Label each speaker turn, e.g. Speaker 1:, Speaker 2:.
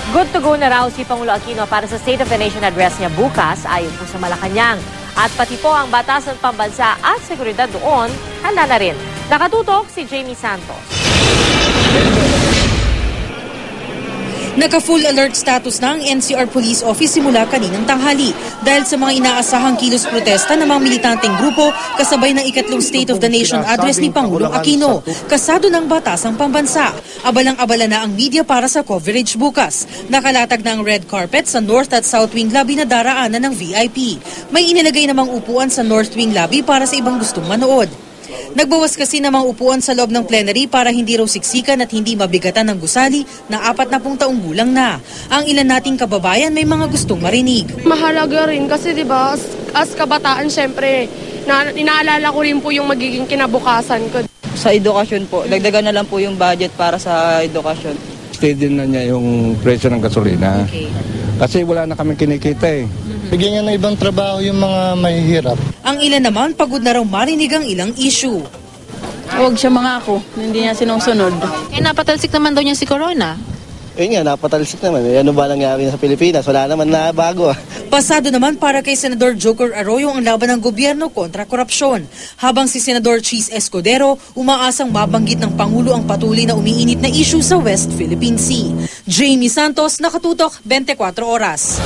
Speaker 1: Good to go na raw si Pangulo Aquino para sa State of the Nation address niya bukas ayon po sa Malacanang. At pati po ang batasan pambansa at seguridad doon, handa na rin. Nakatutok si Jamie Santos.
Speaker 2: Naka-full alert status na ang NCR Police Office simula kaninang tanghali dahil sa mga inaasahang kilos protesta ng mga militanteng grupo kasabay ng ikatlong State of the Nation address ni Pangulong Aquino, kasado ng batasang pambansa. Abalang-abala na ang media para sa coverage bukas. Nakalatag na ang red carpet sa North at South Wing Lobby na daraanan ng VIP. May inilagay namang upuan sa North Wing Lobby para sa ibang gustong manood. Nagbawas kasi namang upuan sa loob ng plenary para hindi raw siksikan at hindi mabigatan ng gusali na 40 taong gulang na. Ang ilan nating kababayan may mga gustong marinig.
Speaker 3: Mahalaga rin kasi 'di ba as kabataan syempre inaalala ko rin po yung magiging kinabukasan ko.
Speaker 4: Sa edukasyon po, dagdagan na lang po yung budget para sa edukasyon.
Speaker 5: Steady na niya yung presyo ng gasolina.
Speaker 1: Okay.
Speaker 5: Kasi wala na kami kinikita eh.
Speaker 6: Bigyan niya ng ibang trabaho yung mga mahihirap.
Speaker 2: Ang ilan naman pagod na raw marinig ang ilang issue.
Speaker 4: Huwag siya mangako, hindi niya sinusunod.
Speaker 7: Napatalsik naman daw niya si Corona.
Speaker 6: Nga, napatalsik naman. Ano ba nangyari sa Pilipinas? Wala naman na bago.
Speaker 2: Pasado naman para kay Senador Joker Arroyo ang laban ng gobyerno kontra korupsyon. Habang si Senador Cheese Escudero umaasang mabanggit ng Pangulo ang patuloy na umiinit na issue sa West Philippine Sea. Jamie Santos, Nakatutok, 24 Oras.